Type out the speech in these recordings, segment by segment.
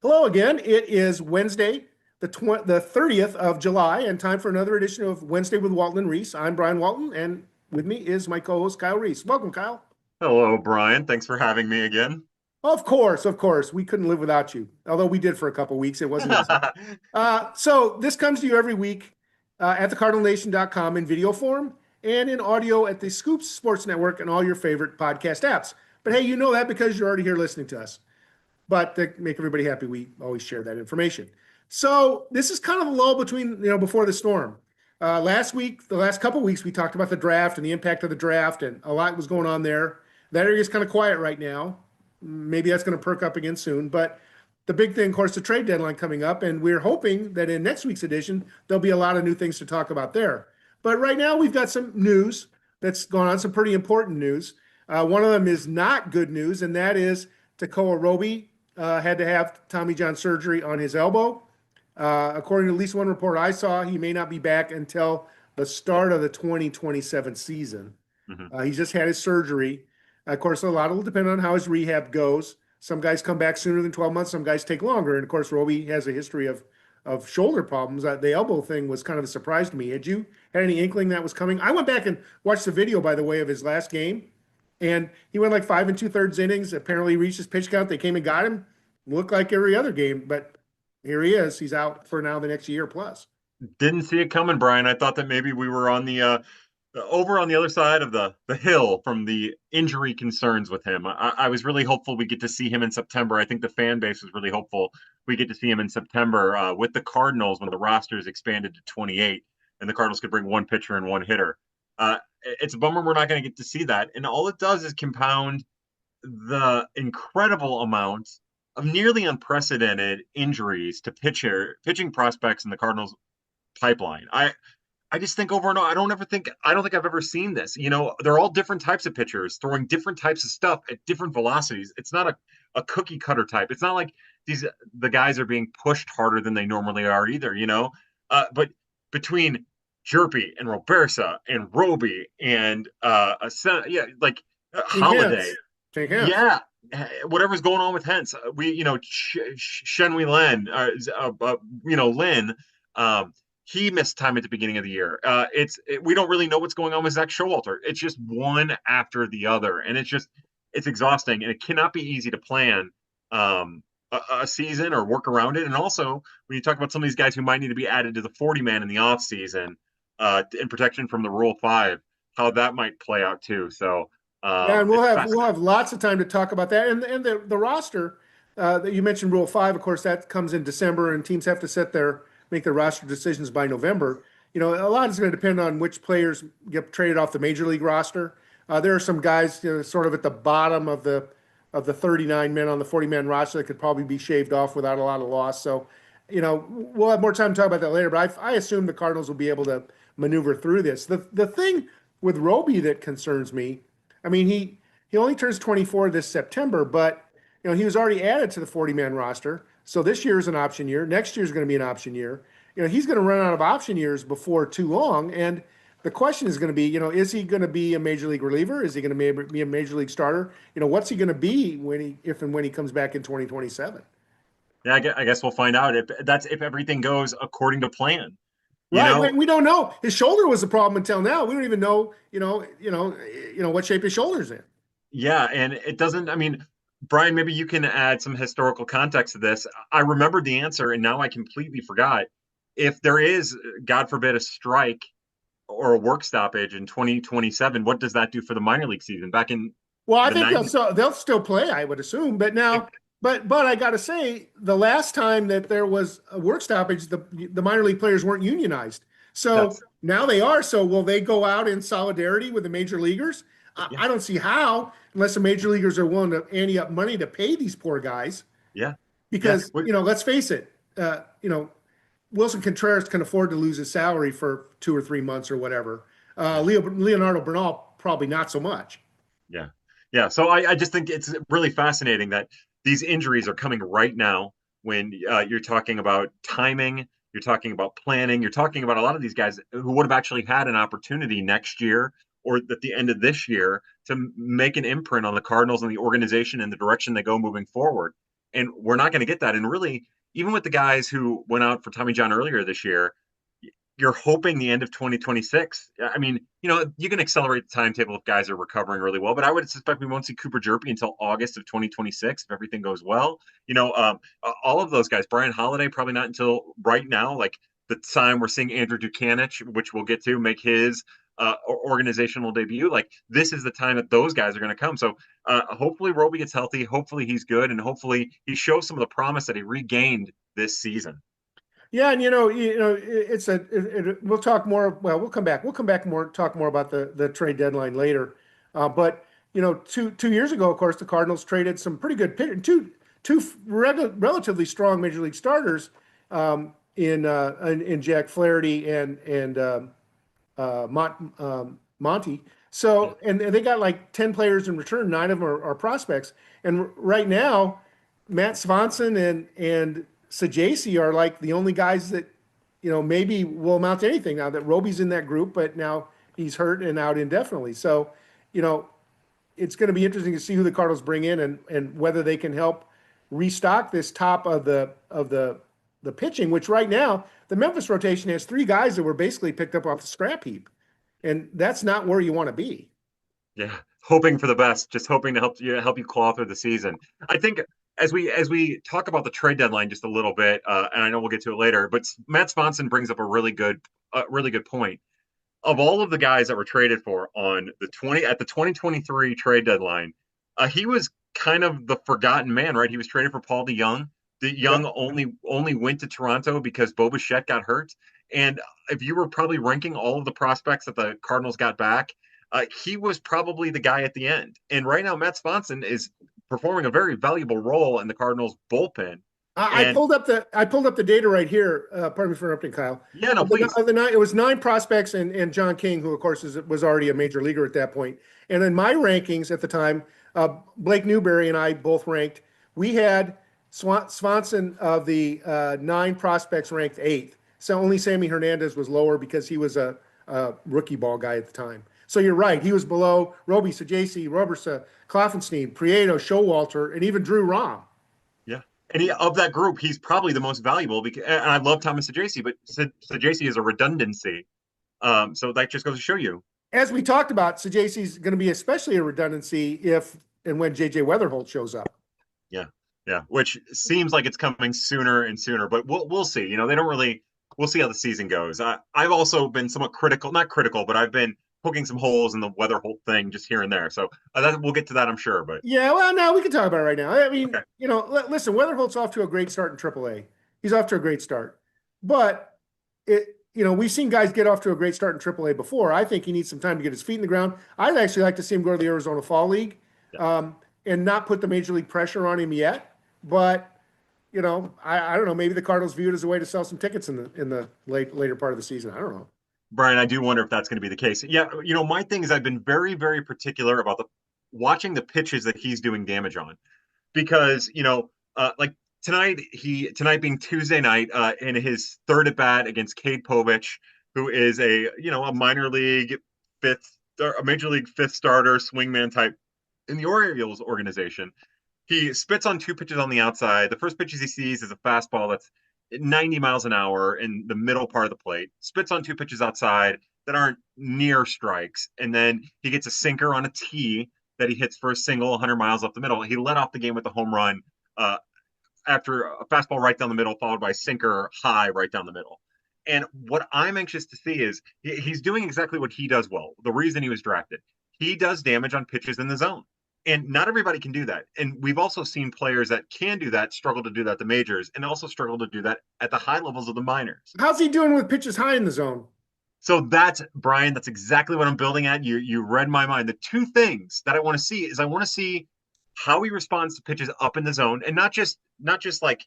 Hello again. It is Wednesday, the 30th of July, and time for another edition of Wednesday with Walton and Reis. I'm Brian Walton, and with me is my co-host Kyle Reis. Welcome, Kyle. Hello, Brian. Thanks for having me again. Of course, we couldn't live without you. Although we did for a couple weeks, it wasn't easy. So this comes to you every week at thecardinalnation.com in video form and in audio at the Scoops Sports Network and all your favorite podcast apps. But hey, you know that because you're already here listening to us. But to make everybody happy, we always share that information. So this is kind of a lull between, before the storm. Last week, the last couple of weeks, we talked about the draft and the impact of the draft, and a lot was going on there. That area is kind of quiet right now. Maybe that's going to perk up again soon. But the big thing, of course, the trade deadline coming up, and we're hoping that in next week's edition, there'll be a lot of new things to talk about there. But right now, we've got some news that's going on, some pretty important news. One of them is not good news, and that is Tekoah Roby had to have Tommy John surgery on his elbow. According to at least one report I saw, he may not be back until the start of the 2027 season. Mhm. He just had his surgery. Of course, a lot will depend on how his rehab goes. Some guys come back sooner than 12 months, some guys take longer. And of course, Roby has a history of shoulder problems. The elbow thing was kind of a surprise to me. Had you had any inkling that was coming? I went back and watched the video, by the way, of his last game, and he went like 5 2/3 innings. Apparently, reached his pitch count. They came and got him. Looked like every other game, but here he is. He's out for now the next year plus. Didn't see it coming, Brian. I thought that maybe we were on the over on the other side of the hill from the injury concerns with him. I was really hopeful we get to see him in September. I think the fan base was really hopeful we get to see him in September with the Cardinals when the roster is expanded to 28 and the Cardinals could bring one pitcher and one hitter. It's a bummer we're not going to get to see that. And all it does is compound the incredible amount of nearly unprecedented injuries to pitching prospects in the Cardinals pipeline. I just think over and over, I don't think I've ever seen this. They're all different types of pitchers throwing different types of stuff at different velocities. It's not a cookie cutter type. It's not like the guys are being pushed harder than they normally are either. But between Jerpy and Robersa and Roby and like Take Holiday, hands. Take hands. yeah, whatever's going on with Hens, Shenwei Len, Lin, he missed time at the beginning of the year. We don't really know what's going on with Zach Showalter. It's just one after the other, and it's exhausting, and it cannot be easy to plan a season or work around it. And also, when you talk about some of these guys who might need to be added to the 40 man in the off season, in protection from the Rule 5, how that might play out too. So. Yeah, and we'll It's have fascinating. lots of time to talk about that. And the roster that you mentioned, Rule 5, of course, that comes in December, and teams have to make their roster decisions by November. A lot is going to depend on which players get traded off the major league roster. There are some guys, sort of at the bottom of the 39 men on the 40-man roster that could probably be shaved off without a lot of loss. So, we'll have more time to talk about that later. But I assume the Cardinals will be able to maneuver through this. The thing with Roby that concerns me. I mean, he only turns 24 this September, but he was already added to the 40-man roster. So this year is an option year. Next year is going to be an option year. He's going to run out of option years before too long. And the question is going to be, is he going to be a major league reliever? Is he going to be a major league starter? What's he going to be if and when he comes back in 2027? Yeah, I guess we'll find out if everything goes according to plan. You Right. know, We don't know. His shoulder was the problem until now. We don't even know, what shape his shoulder's in. yeah, and it doesn't. I mean, Brian, maybe you can add some historical context to this. I remembered the answer, and now I completely forgot. If there is, God forbid, a strike or a work stoppage in 2027, what does that do for the minor league season? Back in Well, I the think 90s. they'll still play, I would assume. But now, but I got to say, the last time that there was a work stoppage, the minor league players weren't unionized. So That's now they are. So will they go out in solidarity with the major leaguers? yeah, I don't see how, unless the major leaguers are willing to ante up money to pay these poor guys. yeah, yeah. Because let's face it, Wilson Contreras can afford to lose his salary for 2 or 3 months or whatever. Leonardo Bernal probably not so much. Yeah. Yeah. So I just think it's really fascinating that these injuries are coming right now when you're talking about timing, you're talking about planning, you're talking about a lot of these guys who would have actually had an opportunity next year or at the end of this year to make an imprint on the Cardinals and the organization and the direction they go moving forward. and we're not going to get that. And really, even with the guys who went out for Tommy John earlier this year, you're hoping the end of 2026. I mean, you can accelerate the timetable if guys are recovering really well, but I would suspect we won't see Cooper Jerpy until August of 2026 if everything goes well. All of those guys, Brian Holiday, probably not until right now, like the time we're seeing Andrew Dutkanych, which we'll get to, make his organizational debut. Like this is the time that those guys are going to come. So hopefully Roby gets healthy. Hopefully he's good, and hopefully he shows some of the promise that he regained this season. Yeah, and we'll talk more. Well, we'll come back. We'll come back more, talk more about the trade deadline later. But two years ago, of course, the Cardinals traded some pretty good pitchers, two relatively strong major league starters in Jack Flaherty and Monty. So, and they got like 10 players in return. 9 of them are prospects. And right now, Matt Swanson and Sajasi are like the only guys that, maybe will amount to anything now that Roby's in that group, but now he's hurt and out indefinitely. So, it's going to be interesting to see who the Cardinals bring in and whether they can help restock this top of the pitching, which right now the Memphis rotation has 3 guys that were basically picked up off the scrap heap. And that's not where you want to be. Yeah, hoping for the best, just hoping to help you claw through the season. I think as we talk about the trade deadline just a little bit, and I know we'll get to it later, but Matt Swanson brings up a really good point. Of all of the guys that were traded for on the 2023 trade deadline, he was kind of the forgotten man, right? He was traded for Paul DeYoung. DeYoung Yep. only went to Toronto because Bo Bichette got hurt. And if you were probably ranking all of the prospects that the Cardinals got back, he was probably the guy at the end. And right now, Matt Swanson is performing a very valuable role in the Cardinals bullpen. I And pulled up the data right here. Pardon me for interrupting, Kyle. yeah, no, Of the, please. of the 9, it was 9 prospects and John King, who of course was already a major leaguer at that point. And in my rankings at the time, Blake Newberry and I both ranked. We had Swanson of the 9 prospects ranked 8th. So only Sammy Hernandez was lower because he was a rookie ball guy at the time. So you're right. He was below Roby, Sajasi, Robersa, Kloffenstein, Prieto, Showalter, and even Drew Rom. Yeah. And of that group, he's probably the most valuable because, and I love Thomas Sajasi, but Sajasi is a redundancy. So that just goes to show you. As we talked about, Sajasi is going to be especially a redundancy if and when JJ Wetherholt shows up. Yeah. Yeah. Which seems like it's coming sooner and sooner, but we'll see. They don't really, we'll see how the season goes. I've also been somewhat critical, not critical, but I've been poking some holes in the Wetherholt thing just here and there. So we'll get to that, I'm sure. But Yeah, well, no, we can talk about it right now. I mean, okay. listen, Wetherholt's off to a great start in AAA. He's off to a great start, but we've seen guys get off to a great start in AAA before. I think he needs some time to get his feet in the ground. I'd actually like to see him go to the Arizona Fall League, and not put the major league pressure on him yet. But I don't know. Maybe the Cardinals view it as a way to sell some tickets in the later part of the season. I don't know. Brian, I do wonder if that's going to be the case. Yeah, my thing is I've been very, very particular about watching the pitches that he's doing damage on, because like tonight being Tuesday night, in his third at bat against Cade Povich, who is a minor league a major league fifth starter swingman type in the Orioles organization. He spits on 2 pitches on the outside. The first pitches he sees is a fastball that's 90 miles an hour in the middle part of the plate, spits on 2 pitches outside that aren't near strikes. And then he gets a sinker on a tee that he hits for a single 100 miles up the middle. He led off the game with a home run after a fastball right down the middle, followed by a sinker high right down the middle. And what I'm anxious to see is he's doing exactly what he does well. The reason he was drafted, he does damage on pitches in the zone. And not everybody can do that. And we've also seen players that can do that struggle to do that at the majors and also struggle to do that at the high levels of the minors. How's he doing with pitches high in the zone? So Brian, that's exactly what I'm building at. You read my mind. The 2 things that I want to see is I want to see how he responds to pitches up in the zone, and not just like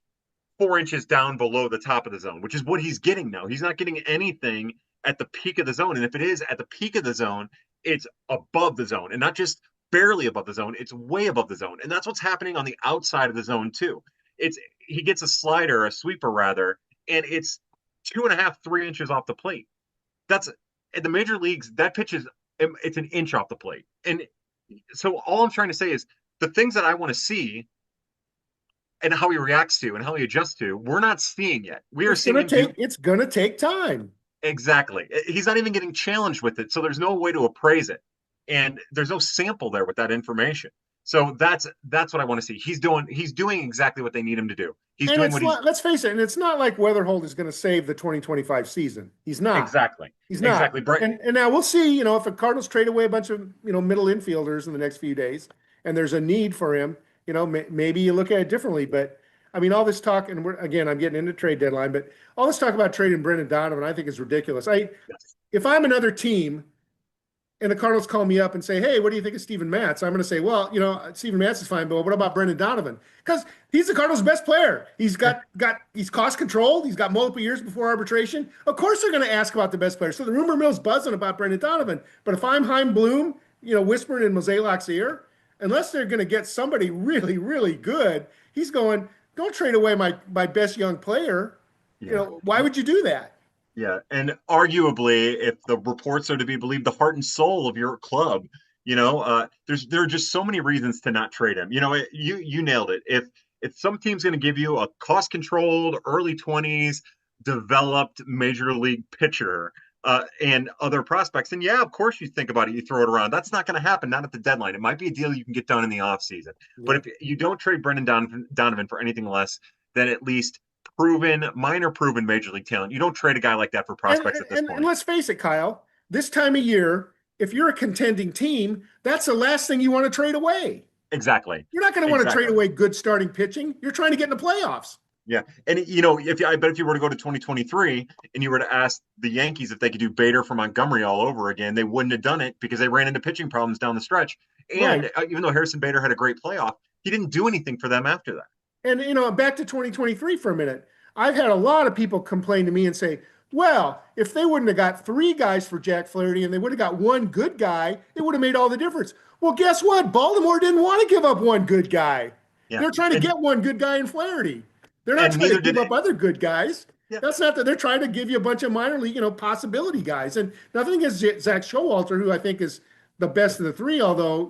4 inches down below the top of the zone, which is what he's getting now. He's not getting anything at the peak of the zone. And if it is at the peak of the zone, it's above the zone, and not just barely above the zone, it's way above the zone. And that's what's happening on the outside of the zone too. He gets a sweeper rather, and it's 2.5, 3 inches off the plate. That's in the major leagues, that pitch it's an inch off the plate. And so all I'm trying to say is the things that I want to see and how he reacts to and how he adjusts to, we're not seeing yet. We are seeing him do It's gonna take time. exactly. He's not even getting challenged with it, so there's no way to appraise it, and there's no sample there with that information. So that's what I want to see. He's doing exactly what they need him to do. He's And doing it's what he's not, let's face it, and it's not like Wetherholt is going to save the 2025 season. He's not. exactly He's not. exactly. Brett, And now we'll see, if the Cardinals trade away a bunch of, middle infielders in the next few days and there's a need for him, maybe you look at it differently. But I mean, all this talk, and again, I'm getting into trade deadline, but all this talk about trading Brendan Donovan, I think is ridiculous. yes. If I'm another team and the Cardinals call me up and say, "Hey, what do you think of Steven Matz?" I'm going to say, "Well, Steven Matz is fine, but what about Brendan Donovan? Because he's the Cardinals' best player. He's cost controlled. He's got multiple years before arbitration. Of course, they're going to ask about the best player. So the rumor mill's buzzing about Brendan Donovan. But if I'm Heim Bloom, whispering in Mozeliak's ear, unless they're going to get somebody really, really good, he's going, "Don't trade away my best young player. Yeah. Why would you do that?" Yeah, and arguably, if the reports are to be believed, the heart and soul of your club, there are just so many reasons to not trade him. You nailed it. If some team's going to give you a cost controlled, early 20s, developed major league pitcher and other prospects, then yeah, of course you think about it, you throw it around. That's not going to happen, not at the deadline. It might be a deal you can get done in the offseason. But Yeah. if you don't trade Brendan Donovan for anything less than at least minor proven major league talent. You don't trade a guy like that for And, prospects at this and point. let's face it, Kyle, this time of year, if you're a contending team, that's the last thing you want to trade away. Exactly. You're not going to want to trade Exactly. away good starting pitching. You're trying to get in the playoffs. Yeah. And I bet if you were to go to 2023 and you were to ask the Yankees if they could do Bader for Montgomery all over again, they wouldn't have done it because they ran into pitching problems down the stretch. Right. And even though Harrison Bader had a great playoff, he didn't do anything for them after that. And, back to 2023 for a minute. I've had a lot of people complain to me and say, well, if they wouldn't have got three guys for Jack Flaherty and they would have got one good guy, it would have made all the difference. Well, guess what? Baltimore didn't want to give up one good guy. Yeah. They're trying to get one good guy in Flaherty. They're not And trying to neither give did up other good guys. yeah. That's not that they're trying to give you a bunch of minor league, possibility guys. And nothing against Zach Showalter, who I think is the best of the three, although,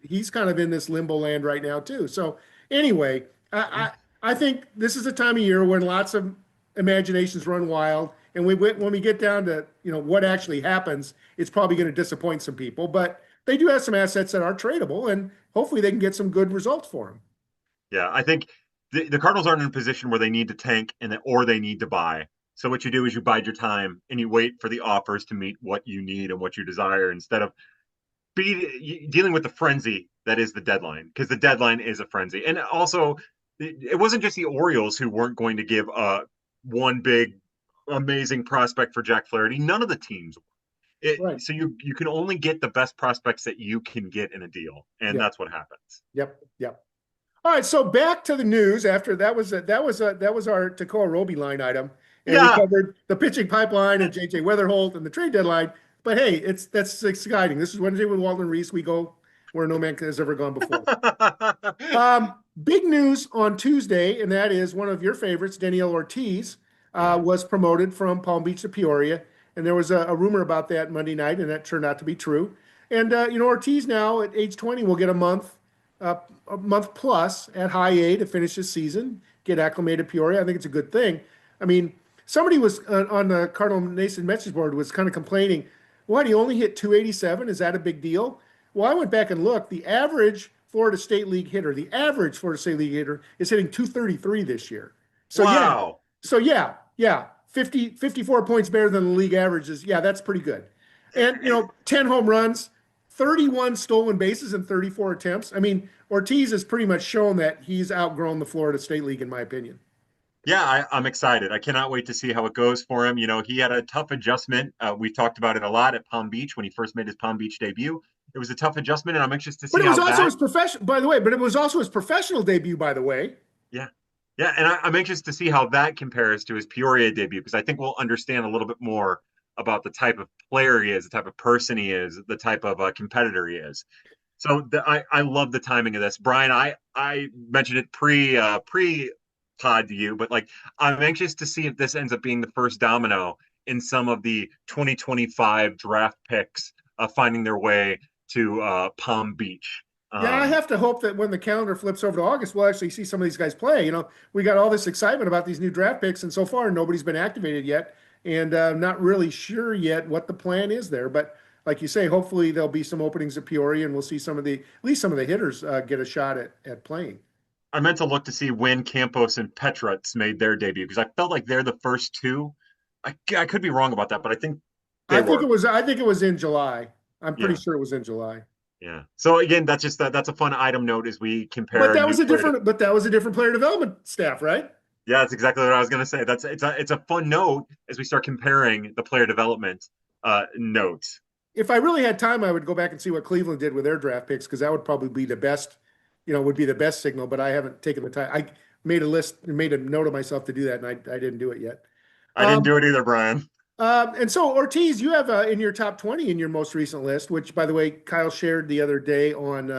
he's kind of in this limbo land right now too. So anyway, I think this is a time of year when lots of imaginations run wild. And when we get down to, what actually happens, it's probably going to disappoint some people. But they do have some assets that are tradable, and hopefully they can get some good results for them. Yeah, I think the Cardinals aren't in a position where they need to tank or they need to buy. So what you do is you bide your time and you wait for the offers to meet what you need and what you desire instead of dealing with the frenzy that is the deadline, because the deadline is a frenzy. And also, it wasn't just the Orioles who weren't going to give one big amazing prospect for Jack Flaherty. None of the teams. Right. So you can only get the best prospects that you can get in a deal, and Yep. that's what happens. Yep. All right, so back to the news. After that was our Tekoah Roby line item, and we Yeah. covered the pitching pipeline and JJ Wetherholt and the trade deadline. But hey, that's exciting. This is Wednesday with Walton and Reis. We go where no man has ever gone before. Big news on Tuesday, and that is one of your favorites, Deniel Ortiz, was promoted from Palm Beach to Peoria, and there was a rumor about that Monday night, and that turned out to be true. And Ortiz now at age 20 will get a month plus at high A to finish his season, get acclimated to Peoria. I think it's a good thing. I mean, somebody was on the Cardinal Nation message board was kind of complaining, what, he only hit 287? Is that a big deal? Well, I went back and looked. The average Florida State League hitter is hitting 233 this year. So wow. yeah, 54 points better than the league averages. Yeah, that's pretty good. And 10 home runs, 31 stolen bases in 34 attempts. I mean, Ortiz has pretty much shown that he's outgrown the Florida State League, in my opinion. Yeah, I'm excited. I cannot wait to see how it goes for him. He had a tough adjustment. We talked about it a lot at Palm Beach when he first made his Palm Beach debut. It was a tough adjustment, and I'm anxious to see But it was how also that. his professional, by the way. But it was also his professional debut, by the way. Yeah, yeah, and I'm anxious to see how that compares to his Peoria debut because I think we'll understand a little bit more about the type of player he is, the type of person he is, the type of competitor he is. So I love the timing of this, Brian. I mentioned it pre pod to you, but like I'm anxious to see if this ends up being the first domino in some of the 2025 draft picks finding their way to Palm Beach. Yeah, I have to hope that when the calendar flips over to August, we'll actually see some of these guys play. We got all this excitement about these new draft picks, and so far nobody's been activated yet, and not really sure yet what the plan is there. But like you say, hopefully there'll be some openings at Peoria, and we'll see at least some of the hitters get a shot at playing. I meant to look to see when Campos and Petrats made their debut because I felt like they're the first two. I could be wrong about that, but I think they were. I think it was in July. I'm pretty Yeah, sure it was in July. yeah. So again, that's a fun item note as we But compare that new was a player. different player development staff, right? Yeah, that's exactly what I was going to say. It's a fun note as we start comparing the player development notes. If I really had time, I would go back and see what Cleveland did with their draft picks because that would probably be the best, would be the best signal. But I haven't taken the time. I made a note of myself to do that, and I didn't do it yet. I didn't Um, do it either, Brian. and so Ortiz, you have in your top 20 in your most recent list, which by the way, Kyle shared the other day on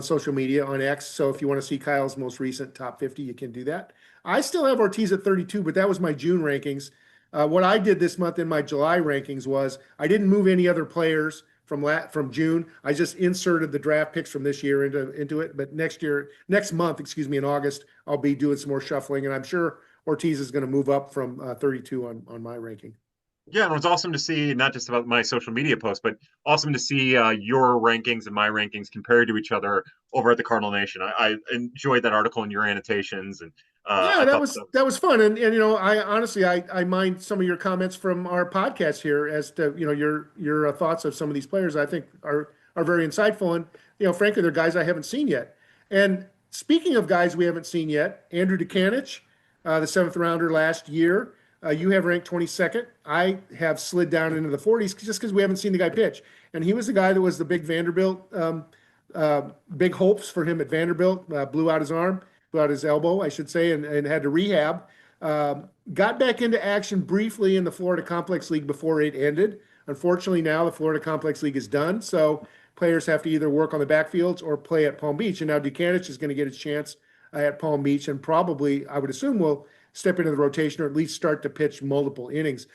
social media on X. So if you want to see Kyle's most recent top 50, you can do that. I still have Ortiz at 32, but that was my June rankings. What I did this month in my July rankings was I didn't move any other players from June. I just inserted the draft picks from this year into it. But next month, excuse me, in August, I'll be doing some more shuffling, and I'm sure Ortiz is going to move up from 32 on my ranking. Yeah, and it was awesome to see not just about my social media posts, but awesome to see your rankings and my rankings compared to each other over at the Cardinal Nation. I enjoyed that article and your annotations, and Yeah, I thought that was fun, and I honestly I mind some of your comments from our podcast here as to your thoughts of some of these players. I think are very insightful, and frankly they're guys I haven't seen yet. And speaking of guys we haven't seen yet, Andrew Dutkanych, the seventh rounder last year, you have ranked 22nd. I have slid down into the 40s just because we haven't seen the guy pitch, and he was the guy that was the big Vanderbilt, big hopes for him at Vanderbilt. Blew out his arm, blew out his elbow, I should say, and had to rehab. Got back into action briefly in the Florida Complex League before it ended. Unfortunately, now the Florida Complex League is done, so players have to either work on the backfields or play at Palm Beach. And now Dutkanych is going to get his chance at Palm Beach, and probably, I would assume, will step into the rotation or at least start to pitch multiple innings.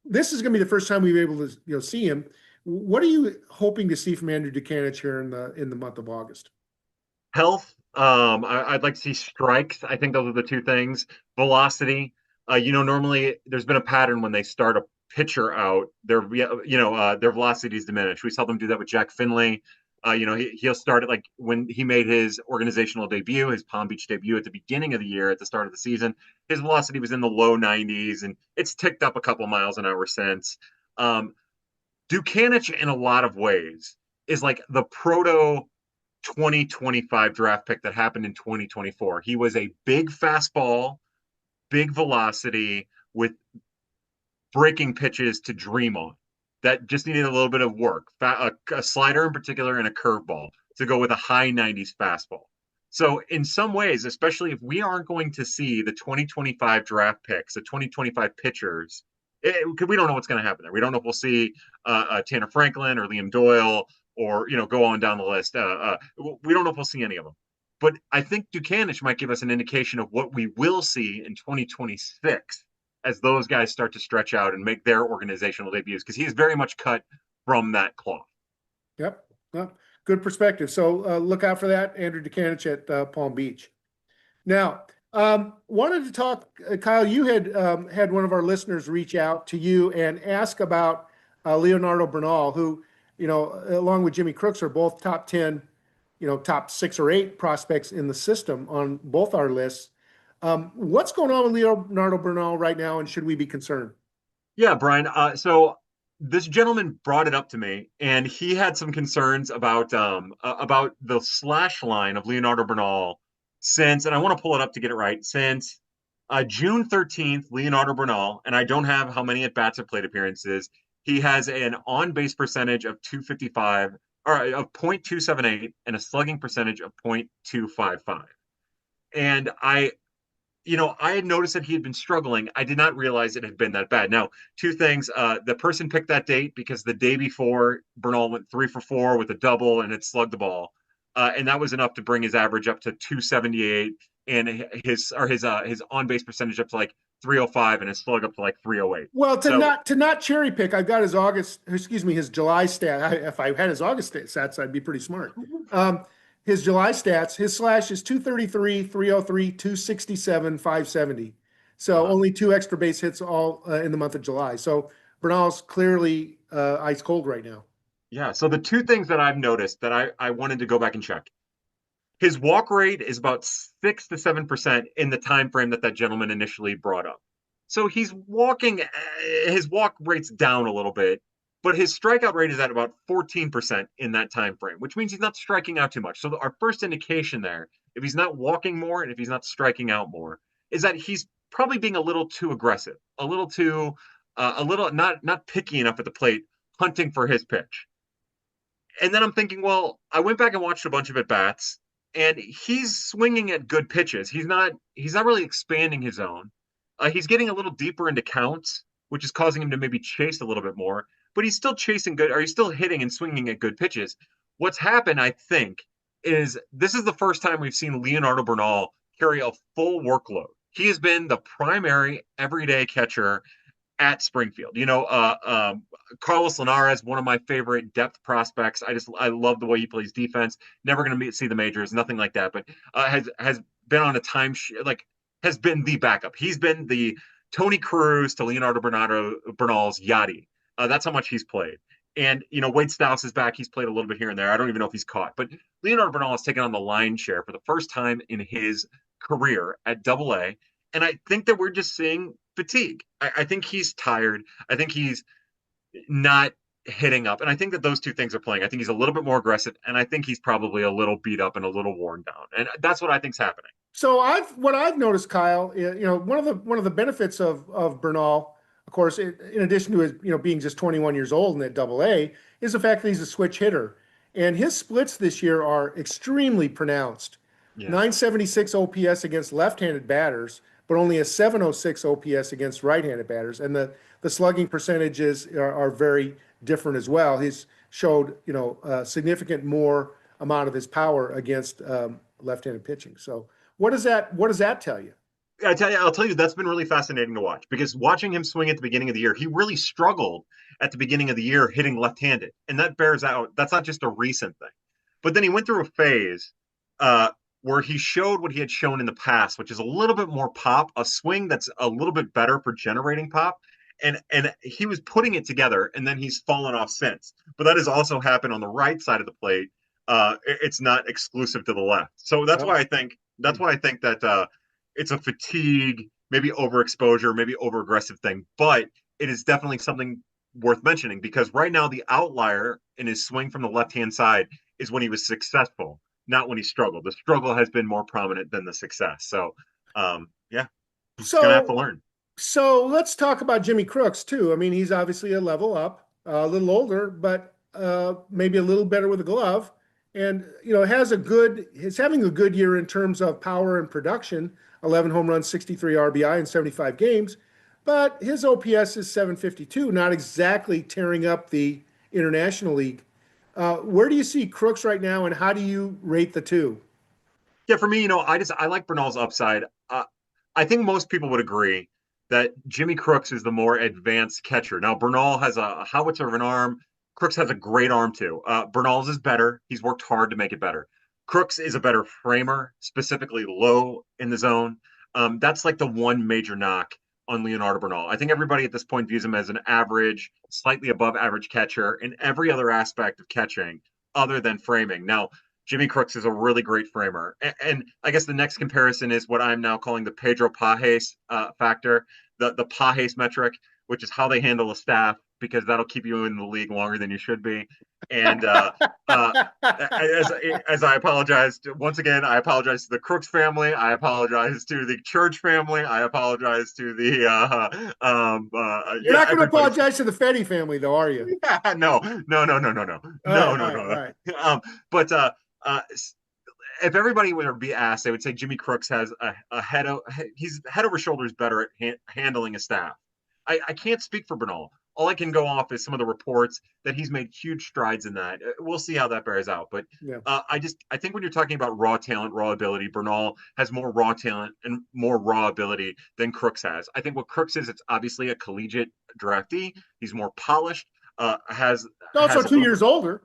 This is going to be the first time we've been able to see him. What are you hoping to see from Andrew Dutkanych here in the month of August? health. I'd like to see strikes. I think those are the two things. Velocity. Normally there's been a pattern when they start a pitcher out, their velocity is diminished. We saw them do that with Jack Finley. He'll start it like when he made his organizational debut, his Palm Beach debut at the beginning of the year, at the start of the season. His velocity was in the low 90s, and it's ticked up a couple miles an hour since. Dutkanych, in a lot of ways, is like the proto 2025 draft pick that happened in 2024. He was a big fastball, big velocity with breaking pitches to dream on that just needed a little bit of work, a slider in particular and a curveball to go with a high 90s fastball. So in some ways, especially if we aren't going to see the 2025 draft picks, the 2025 pitchers, because we don't know what's going to happen there. We don't know if we'll see Tanner Franklin or Liam Doyle or go on down the list. We don't know if we'll see any of them. But I think Dutkanych might give us an indication of what we will see in 2026 as those guys start to stretch out and make their organizational debuts, because he is very much cut from that cloth. Yep. Well, good perspective. So look out for that, Andrew Dutkanych at Palm Beach. Now, wanted to talk, Kyle, you had one of our listeners reach out to you and ask about Leonardo Bernal, who, along with Jimmy Crooks, are both top 10, top 6 or 8 prospects in the system on both our lists. What's going on with Leonardo Bernal right now, and should we be concerned? Yeah, Brian. So this gentleman brought it up to me, and he had some concerns about the slash line of Leonardo Bernal since, and I want to pull it up to get it right, since June 13th, Leonardo Bernal, and I don't have how many at bats or plate appearances. He has an on base percentage of 255 or of 0.278 and a slugging percentage of 0.255. And I had noticed that he had been struggling. I did not realize it had been that bad. Now, two things. The person picked that date because the day before, Bernal went 3 for 4 with a double and had slugged the ball. And that was enough to bring his average up to 278 and his on base percentage up to like 305 and his slug up to like 308. Well, to not cherry pick, I've got his July stat. If I had his August stats, I'd be pretty smart. his July stats. His slash is 233, 303, 267, 570. So Uh-huh. only two extra base hits all in the month of July. So Bernal's clearly ice cold right now. Yeah. So the two things that I've noticed that I wanted to go back and check. His walk rate is about 6 to 7% in the time frame that that gentleman initially brought up. So he's walking, his walk rate's down a little bit, but his strikeout rate is at about 14% in that time frame, which means he's not striking out too much. So our first indication there, if he's not walking more and if he's not striking out more, is that he's probably being a little too aggressive, a little not picky enough at the plate, hunting for his pitch. And then I'm thinking, well, I went back and watched a bunch of at bats, and he's swinging at good pitches. He's not really expanding his zone. He's getting a little deeper into counts, which is causing him to maybe chase a little bit more. But he's still chasing good, or he's still hitting and swinging at good pitches. What's happened, I think, is this is the first time we've seen Leonardo Bernal carry a full workload. He has been the primary everyday catcher at Springfield. Carlos Linares, one of my favorite depth prospects. I love the way he plays defense. Never going to see the majors, nothing like that. But has been on a time like has been the backup. He's been the Tony Cruz to Bernal's Yachty. That's how much he's played. And Wade Stouse is back. He's played a little bit here and there. I don't even know if he's caught, but Leonardo Bernal has taken on the line share for the first time in his career at Double A. And I think that we're just seeing fatigue. I think he's tired. I think he's not hitting up. And I think that those two things are playing. I think he's a little bit more aggressive, and I think he's probably a little beat up and a little worn down. And that's what I think's happening. So what I've noticed, Kyle, one of the benefits of Bernal, of course, in addition to his being just 21 years old and at Double A, is the fact that he's a switch hitter, and his splits this year are extremely pronounced. Yeah. 976 OPS against left-handed batters, but only a 706 OPS against right-handed batters, and the slugging percentages are very different as well. He's showed a significant more amount of his power against left-handed pitching. So what does that tell you? I'll tell you, that's been really fascinating to watch because watching him swing at the beginning of the year, he really struggled at the beginning of the year hitting left-handed, and that bears out. That's not just a recent thing, but then he went through a phase where he showed what he had shown in the past, which is a little bit more pop, a swing that's a little bit better for generating pop, and he was putting it together, and then he's fallen off since. But that has also happened on the right side of the plate. It's not exclusive to the left, so that's why I think that it's a fatigue, maybe overexposure, maybe overaggressive thing. But it is definitely something worth mentioning because right now the outlier in his swing from the left-hand side is when he was successful, not when he struggled. The struggle has been more prominent than the success. So, yeah, he's just gonna have to So learn. so let's talk about Jimmy Crooks too. I mean, he's obviously a level up, a little older, but maybe a little better with a glove, and he's having a good year in terms of power and production. 11 home runs, 63 RBI in 75 games, but his OPS is 752, not exactly tearing up the International League. Where do you see Crooks right now, and how do you rate the two? Yeah, for me, I like Bernal's upside. I think most people would agree that Jimmy Crooks is the more advanced catcher. Now, Bernal has a howitzer of an arm. Crooks has a great arm too. Bernal's is better. He's worked hard to make it better. Crooks is a better framer, specifically low in the zone. That's like the one major knock on Leonardo Bernal. I think everybody at this point views him as an average, slightly above average catcher in every other aspect of catching other than framing. Now, Jimmy Crooks is a really great framer. And I guess the next comparison is what I'm now calling the Pedro Pajes factor, the Pajes metric, which is how they handle a staff, because that'll keep you in the league longer than you should be. And as I apologize once again, I apologize to the Crooks family. I apologize to the Church family. I apologize to the You're not going to everybody. apologize to the Fetty family, though, are you? No, no, no, no, no, no, All no, right, no, all right, all no. right. But if everybody would be asked, they would say Jimmy Crooks has he's head over shoulders better at handling a staff. I can't speak for Bernal. All I can go off is some of the reports that he's made huge strides in that. We'll see how that bears out. But Yeah. I think when you're talking about raw talent, raw ability, Bernal has more raw talent and more raw ability than Crooks has. I think what Crooks is, it's obviously a collegiate draftee. He's more polished. Has Also a 2 little years older.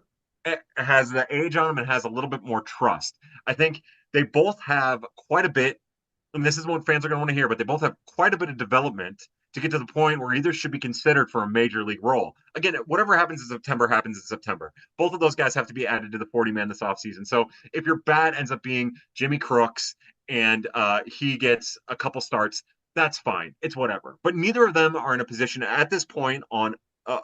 has the age on him and has a little bit more trust. I think they both have quite a bit, and this is what fans are going to want to hear, but they both have quite a bit of development to get to the point where either should be considered for a major league role. Again, whatever happens in September happens in September. Both of those guys have to be added to the 40-man this offseason. So if your bat ends up being Jimmy Crooks and he gets a couple starts, that's fine. It's whatever. But neither of them are in a position at this point on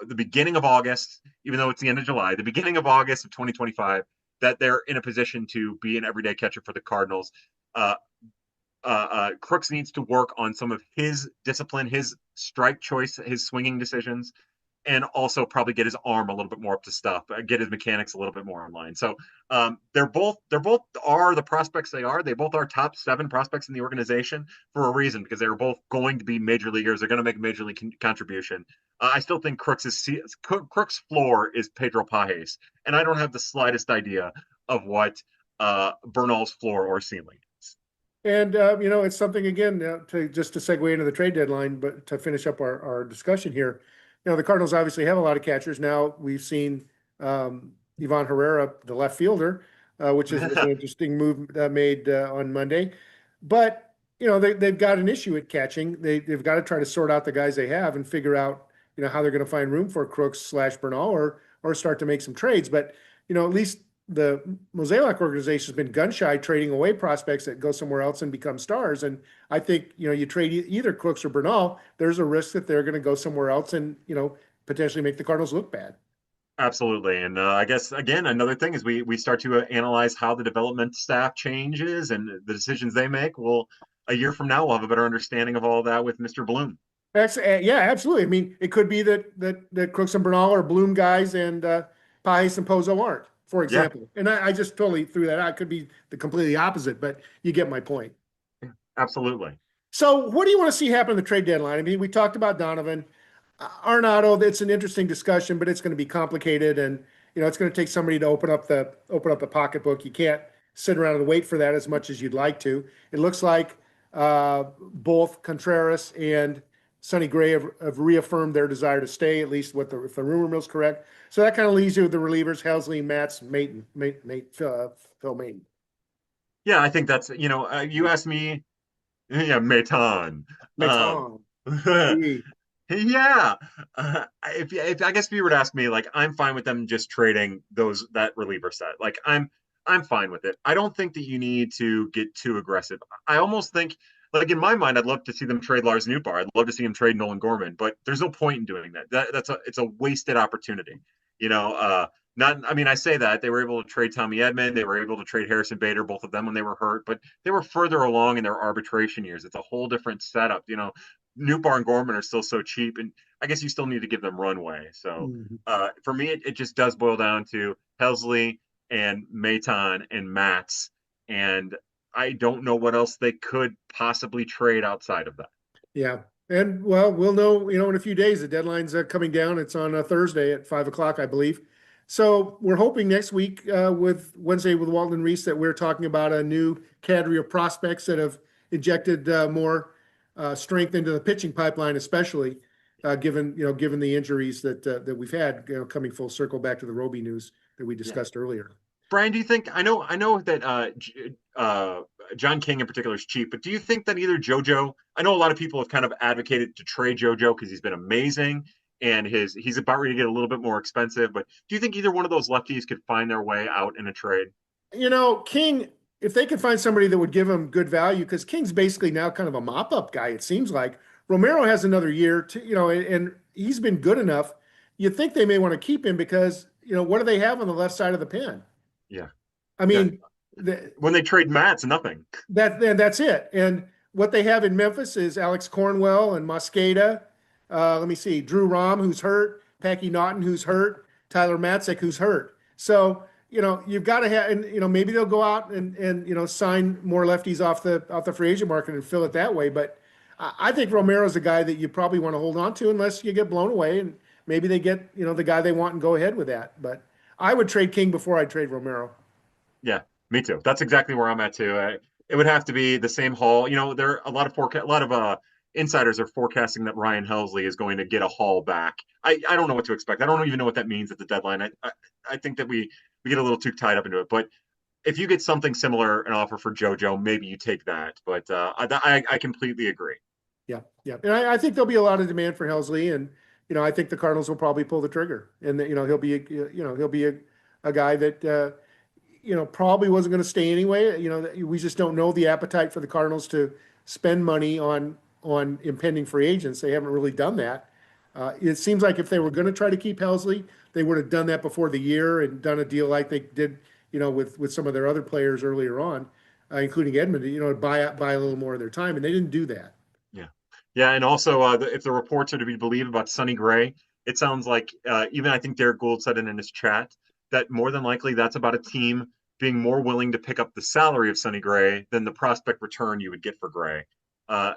the beginning of August, even though it's the end of July, the beginning of August of 2025, that they're in a position to be an everyday catcher for the Cardinals. Uh, Crooks needs to work on some of his discipline, his strike choice, his swinging decisions, and also probably get his arm a little bit more up to stuff, get his mechanics a little bit more in line. So they're both are the prospects they are. They both are top 7 prospects in the organization for a reason, because they are both going to be major leaguers. They're going to make a major league contribution. I still think Crooks' floor is Pedro Pages, and I don't have the slightest idea of what Bernal's floor or ceiling is. And it's something again to segue into the trade deadline, but to finish up our discussion here. The Cardinals obviously have a lot of catchers now. We've seen Ivan Herrera, the left fielder, which is an interesting move made on Monday. But they've got an issue at catching. They've got to try to sort out the guys they have and figure out how they're going to find room for Crooks/Bernal or start to make some trades. But at least the Mozeliak organization has been gun shy trading away prospects that go somewhere else and become stars. And I think, you trade either Crooks or Bernal, there's a risk that they're going to go somewhere else and, potentially make the Cardinals look bad. Absolutely. And I guess, again, another thing is we start to analyze how the development staff changes and the decisions they make. Well, a year from now, we'll have a better understanding of all that with Mr. Bloom. Yeah, absolutely. I mean, it could be that Crooks and Bernal are Bloom guys and Pages and Pozo aren't, for Yeah, example. And I just totally threw that out. It could be the completely opposite, but you get my point. absolutely. So what do you want to see happen in the trade deadline? I mean, we talked about Donovan. Arenado, it's an interesting discussion, but it's going to be complicated, and it's going to take somebody to open up the pocketbook. You can't sit around and wait for that as much as you'd like to. It looks like both Contreras and Sonny Gray have reaffirmed their desire to stay, at least if the rumor mill's correct. So that kind of leaves you with the relievers: Helsley, Matz, Phil Maton. Yeah, I think that's, you asked me, yeah, Metan. Um, Maton. Oui. Yeah. If I guess if you were to ask me, like, I'm fine with them just trading that reliever set. Like, I'm fine with it. I don't think that you need to get too aggressive. I almost think, like, in my mind, I'd love to see them trade Lars Nootbaar. I'd love to see him trade Nolan Gorman, but there's no point in doing that. It's a wasted opportunity. You know, not I mean, I say that they were able to trade Tommy Edman, they were able to trade Harrison Bader, both of them when they were hurt, but they were further along in their arbitration years. It's a whole different setup. Nootbaar and Gorman are still so cheap, and I guess you still need to give them runway. So Mhm. for me, it just does boil down to Helsley and Maton and Matz, and I don't know what else they could possibly trade outside of that. Yeah. And well, we'll know, in a few days. The deadline's coming down. It's on a Thursday at 5 o'clock, I believe. So we're hoping next week with Wednesday with Walton and Reis that we're talking about a new cadre of prospects that have injected more strength into the pitching pipeline, especially given the injuries that we've had, coming full circle back to the Roby news that we Yeah. discussed earlier. Brian, do you think I know that John King in particular is cheap, but do you think that either JoJo? I know a lot of people have kind of advocated to trade JoJo because he's been amazing and he's about ready to get a little bit more expensive. But do you think either one of those lefties could find their way out in a trade? King, if they could find somebody that would give him good value, because King's basically now kind of a mop-up guy, it seems like. Romero has another year to, and he's been good enough. You think they may want to keep him because, what do they have on the left side of the pen? Yeah, I yeah. mean, the, When they trade Matt, it's nothing. that's it. And what they have in Memphis is Alex Cornwell and Mosqueda. Let me see, Drew Rom, who's hurt, Packy Naughton, who's hurt, Tyler Matzek, who's hurt. So you've got to have, and maybe they'll go out and sign more lefties off the free agent market and fill it that way. But I think Romero's a guy that you probably want to hold on to unless you get blown away, and maybe they get the guy they want and go ahead with that. But I would trade King before I trade Romero. Yeah, me too. That's exactly where I'm at too. It would have to be the same haul. There are a lot of insiders are forecasting that Ryan Helsley is going to get a haul back. I don't know what to expect. I don't even know what that means at the deadline. I think that we get a little too tied up into it. But if you get something similar, an offer for JoJo, maybe you take that. But I completely agree. Yeah, yeah, and I think there'll be a lot of demand for Helsley, and I think the Cardinals will probably pull the trigger, and he'll be a guy that probably wasn't going to stay anyway. We just don't know the appetite for the Cardinals to spend money on impending free agents. They haven't really done that. It seems like if they were going to try to keep Helsley, they would have done that before the year and done a deal like they did, with some of their other players earlier on, including Edmund, to buy a little more of their time, and they didn't do that. Yeah. Yeah. And also, if the reports are to be believed about Sonny Gray, it sounds like even I think Derek Gould said it in his chat that more than likely that's about a team being more willing to pick up the salary of Sonny Gray than the prospect return you would get for Gray.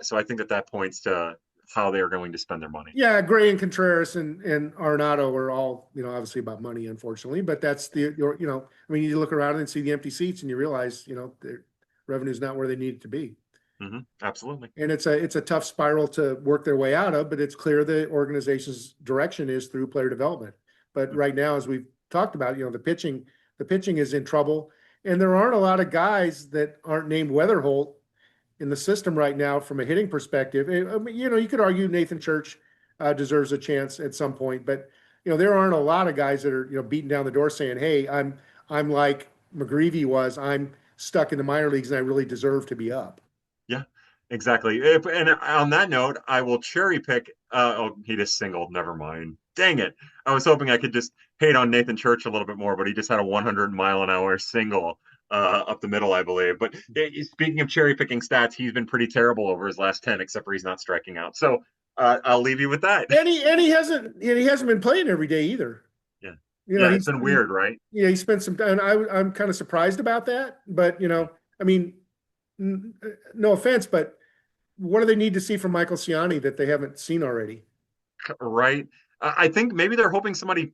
So I think that points to how they are going to spend their money. Yeah, Gray and Contreras and Arenado are all, obviously about money, unfortunately. But that's you look around and see the empty seats and you realize, their revenue's not where they need it to be. Mm-hmm. Absolutely. And it's a tough spiral to work their way out of, but it's clear the organization's direction is through player development. But right now, as we've talked about, the pitching is in trouble, and there aren't a lot of guys that aren't named Wetherholt in the system right now from a hitting perspective. You could argue Nathan Church deserves a chance at some point, but there aren't a lot of guys that are beating down the door saying, "Hey, I'm like McGreevy was. I'm stuck in the minor leagues and I really deserve to be up." Yeah, exactly. And on that note, I will cherry pick. Oh, he just singled. Never mind. Dang it. I was hoping I could just hate on Nathan Church a little bit more, but he just had a 100-mile-an-hour single up the middle, I believe. But speaking of cherry picking stats, he's been pretty terrible over his last 10, except for he's not striking out. So I'll leave you with that. And he hasn't been playing every day either. Yeah. Yeah, it's been weird, right? Yeah, he spent some time, and I'm kind of surprised about that. But I mean, no offense, but what do they need to see from Michael Ciani that they haven't seen already? Right. I think maybe they're hoping somebody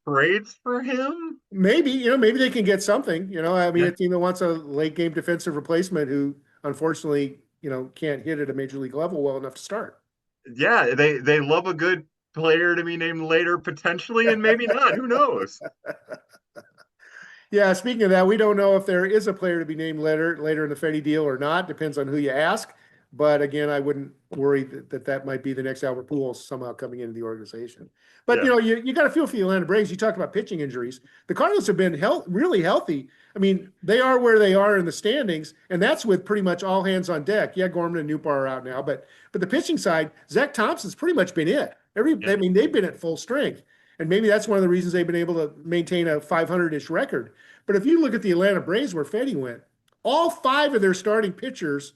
trades for him. Maybe, maybe they can get something. I mean, a team that wants a late game defensive replacement who unfortunately, can't hit at a major league level well enough to start. Yeah, they love a good player to be named later, potentially, and maybe not. Who knows? Yeah, speaking of that, we don't know if there is a player to be named later in the Fetty deal or not. Depends on who you ask. But again, I wouldn't worry that might be the next Albert Pujols somehow coming into the organization. But you got to feel for the Atlanta Braves. You talked about pitching injuries. The Cardinals have been really healthy. I mean, they are where they are in the standings, and that's with pretty much all hands on deck. Yeah, Gorman and Newbar are out now, but the pitching side, Zach Thompson's pretty much been it. I mean, they've been at full strength, and maybe that's one of the reasons they've been able to maintain a 500-ish record. But if you look at the Atlanta Braves, where Fetty went, all 5 of their starting pitchers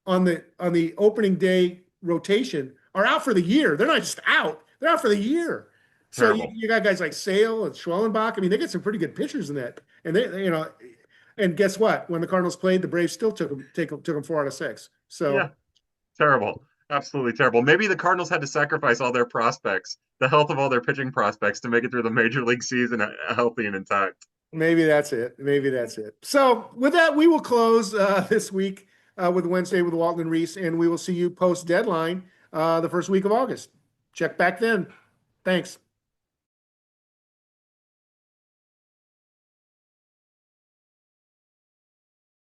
on the opening day rotation are out for the year. They're not just out; they're out for the year. Terrible. So you got guys like Sale and Schwellenbach. I mean, they get some pretty good pitchers in that. And and guess what? When the Cardinals played, the Braves still took them 4 out of 6. So yeah, terrible, absolutely terrible. Maybe the Cardinals had to sacrifice all their prospects, the health of all their pitching prospects, to make it through the major league season healthy and intact. Maybe that's it. So with that, we will close this week with Wednesday with Walton and Reis, and we will see you post deadline the first week of August. Check back then. Thanks.